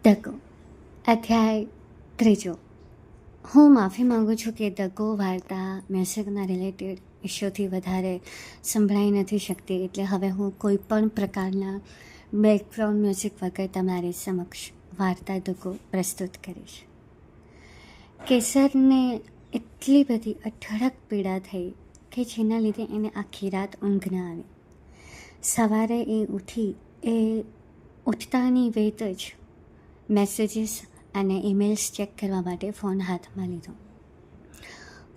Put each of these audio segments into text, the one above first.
દગો અધ્યાય ત્રીજો. હું માફી માગું છું કે દગો વાર્તા મ્યુઝિકના રિલેટેડ ઇશ્યુથી વધારે સંભળાઈ નથી શકતી, એટલે હવે હું કોઈ પણ પ્રકારના બેકગ્રાઉન્ડ મ્યુઝિક વગર તમારી સમક્ષ વાર્તા દગો પ્રસ્તુત કરીશ. કેસરને એટલી બધી અઢળક પીડા થઈ કે જેના લીધે એને આખી રાત ઊંઘ ન આવી. સવારે એ ઉઠતાની વેત જ મેસેજીસ અને ઈમેલ્સ ચેક કરવા માટે ફોન હાથમાં લીધો.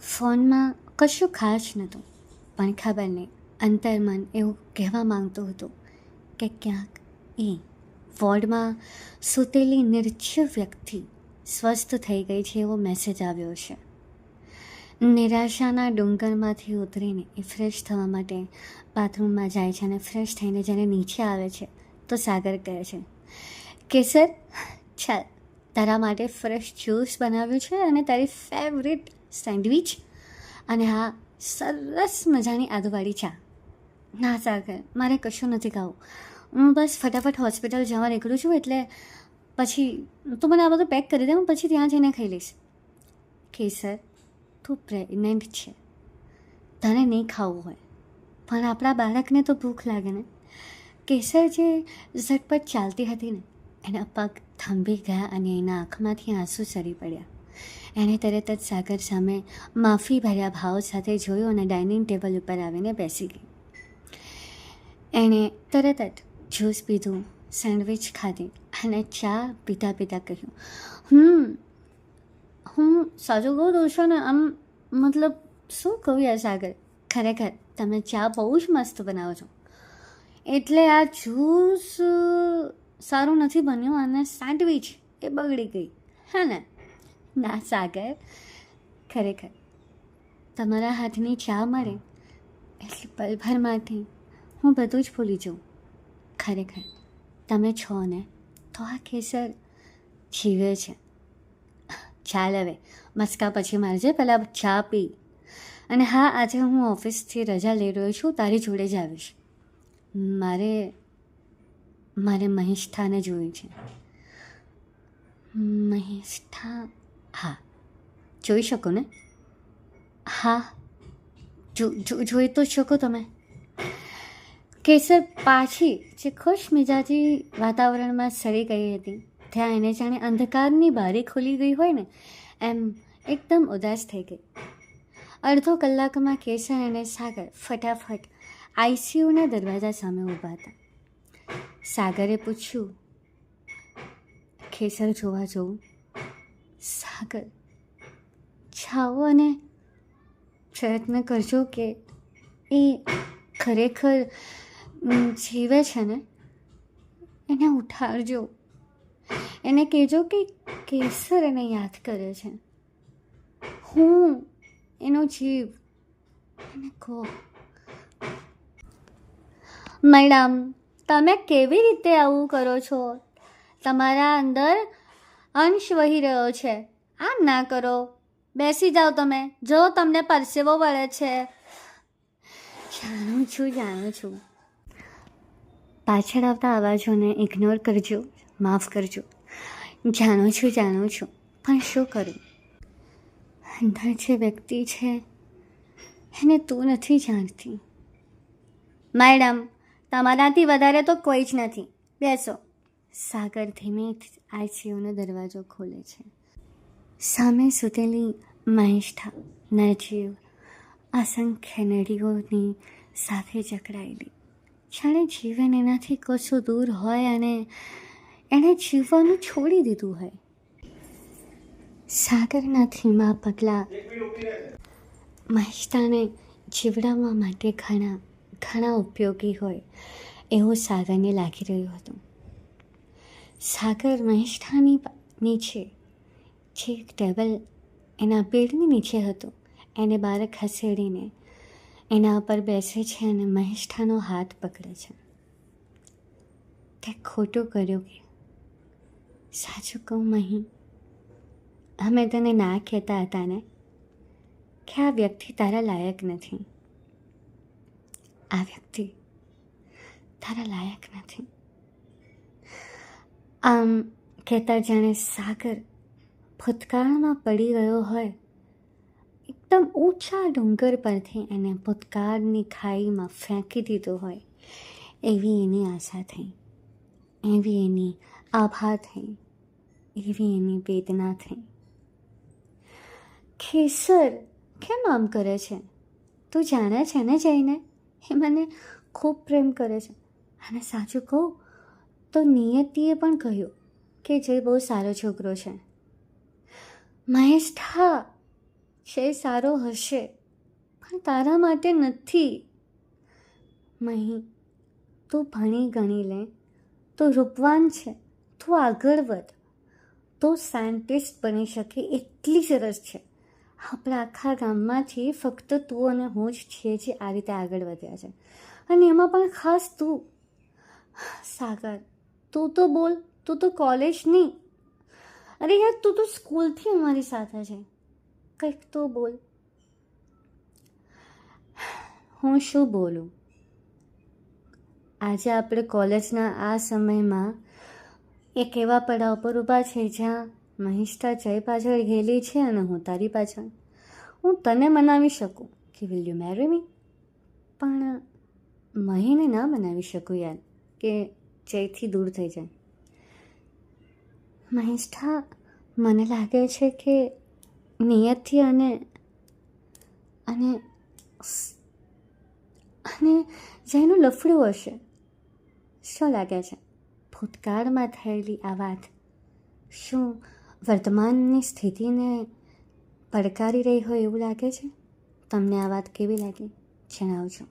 ફોનમાં કશું ખાસ નહોતું, પણ ખબર નહીં, અંતર્મન એવું કહેવા માંગતું હતું કે ક્યાંક એ વોર્ડમાં સૂતેલી નિર્જીવ વ્યક્તિ સ્વસ્થ થઈ ગઈ છે એવો મેસેજ આવ્યો છે. નિરાશાના ડુંગરમાંથી ઉતરીને એ ફ્રેશ થવા માટે બાથરૂમમાં જાય છે અને ફ્રેશ થઈને જ્યારે નીચે આવે છે તો સાગર કહે છે, કેસર ચાલ, તારા માટે ફ્રેશ જ્યુસ બનાવ્યું છે અને તારી ફેવરિટ સેન્ડવિચ અને હા, સરસ મજાની આદુવાળી ચા. ના સાગર, મારે કશું નથી ખાવું, હું બસ ફટાફટ હોસ્પિટલ જવા નીકળું છું, એટલે પછી તું મને આ બધું પેક કરી દે, હું પછી ત્યાં જઈને ખાઈ લઈશ. કેસર, તું પ્રેગ્નન્ટ છે, તને નહીં ખાવું હોય, પણ આપણા બાળકને તો ભૂખ લાગે ને. કેસર જે ઝટપટ ચાલતી હતી ને, એના પગ થંભી ગયા અને એના આંખમાંથી આંસુ સરી પડ્યા. એણે તરત જ સાગર સામે માફી ભર્યા ભાવ સાથે જોયું અને ડાઇનિંગ ટેબલ ઉપર આવીને બેસી ગઈ. એણે તરત જ જ્યુસ પીધું, સેન્ડવિચ ખાધી અને ચા પીતા પીતા કહ્યું, હું સાચું કહું તો છો ને, આમ મતલબ શું કહું યાર સાગર, ખરેખર તમે ચા બહુ જ મસ્ત બનાવો છો, એટલે આ જ્યુસ સારું નથી બન્યું અને સેન્ડવિચ એ બગડી ગઈ, હે ને? ના સાગર, ખરેખર તમારા હાથની ચા મળે એટલે પલભરમાંથી હું બધું જ ભૂલી જાઉં. ખરેખર તમે છો ને તો આ કેસર જીવે છે. ચાલ હવે, મસ્કા પછી મારજે, પહેલાં ચા પી. અને હા, આજે હું ઓફિસથી રજા લઈ રહ્યો છું, તારી જોડે જ આવીશ. મારે મહેશથાને જોઈ છે. મહેશથા? હા, જોઈ શકો ને? હા, જોઈ તો શકો તમે. કેસર પાછી જે ખુશ મિજાજી વાતાવરણમાં સરી ગઈ હતી, ત્યાં એને જાણે અંધકારની બારી ખુલી ગઈ હોય ને એમ એકદમ ઉદાસ થઈ ગઈ. અડધો કલાકમાં કેસર અને સાગર ફટાફટ આઈસીયુના દરવાજા સામે ઊભા હતા. સાગરે પૂછ્યું, કેસર જોવા જવું? સાગર, જાઓ અને પ્રયત્ન કરજો કે એ ખરેખર જીવે છે ને, એને ઉઠાડજો, એને કહેજો કે કેસર એને યાદ કરે છે, હું એનો જીવ, એને કહો. મેડમ, તમે કેવી રીતે આવું કરો છો? તમારા અંદર અંશ વહી રહ્યો છે, આમ ના કરો. બેસી જાઓ તમે, જો તમને પરસેવો વળે છે. જાણું છું. પાછળ આવતા અવાજોને ઇગ્નોર કરજો, માફ કરજો. જાણું છું, પણ શું કરું? અંદર જે વ્યક્તિ છે એને તું નથી જાણતી. મેડમ, તમારાથી વધારે તો કોઈ જ નથી, બેસો. સાગર ધીમેથી આઈસીયુનો દરવાજો ખોલે છે. સામે સૂતેલી મહેશથા નિર્જીવ અસંખ્ય નળીઓની સાથે જકડાયેલી, જાણે જીવન એનાથી કશું દૂર હોય અને એણે જીવવાનું છોડી દીધું હોય. સાગરના ધીમા પગલાં મહેશથાને જીવડાવવા માટે ઘણા ઉપયોગી હોય એવું સાગરને લાગી રહ્યું હતું. સાગર મહેશથાની નીચે જે ટેબલ એના બેડની નીચે હતું એને બહાર ખસેડીને એના ઉપર બેસે છે અને મહેશથાનો હાથ પકડે છે. તે ખોટું કર્યું કે? સાચું કહું મહી, અમે તને ના કહેતા હતા ને કે આ વ્યક્તિ તારા લાયક નથી. આ વ્યક્તિ તારા લાયક નથી. કહેતા જાણે સાગર ભૂતકાળમાં પડી ગયો હોય, એકદમ ઊંચા ડુંગર પરથી એને ભૂતકાળની ખાઈમાં ફેંકી દીધો હોય, એવી એની આશા થઈ, એવી એની આભા થઈ, એવી એની વેદના થઈ. કેસર કેમ આમ કરે છે? તું જાણે છે ને જઈને એ મને ખૂબ પ્રેમ કરે છે. અને સાચું કહું તો નિયતિએ પણ કહ્યું કે જય બહુ સારો છોકરો છે. મહેશ, હા જય સારો હશે પણ તારા માટે નથી. મહી, તું ભણી ગણી લે, તું રૂપવાન છે, તું આગળ વધ, તું સાયન્ટિસ્ટ બની શકે એટલી સરસ છે. આપણા આખા ગામમાંથી ફક્ત તું અને હું જ છીએ જે આ રીતે આગળ વધ્યા છે, અને એમાં પણ ખાસ તું. સાગર, તું તો બોલ, તું તો કોલેજ નહીં, અરે યાર તું તો સ્કૂલથી અમારી સાથે છે, કંઈક તો બોલ. હું શું બોલું? આજે આપણે કોલેજના આ સમયમાં એક એવા પડાવ પર ઊભા છે જ્યાં મહિષ્ઠા જય પાછળ ગયેલી છે અને હું તારી પાછળ. હું તને મનાવી શકું કે વિલ યુ મેરી મી, પણ મહીને ના મનાવી શકું યાર કે જયથી દૂર થઈ જાય. મહિષ્ઠા, મને લાગે છે કે નિયતથી અને અને અને જયનું લફડું હશે. શું લાગે છે? ભૂતકાળમાં થયેલી આ વાત શું વર્તમાનની સ્થિતિને પડકારી રહી હોય એવું લાગે છે? તમને આ વાત કેવી લાગી જણાવજો.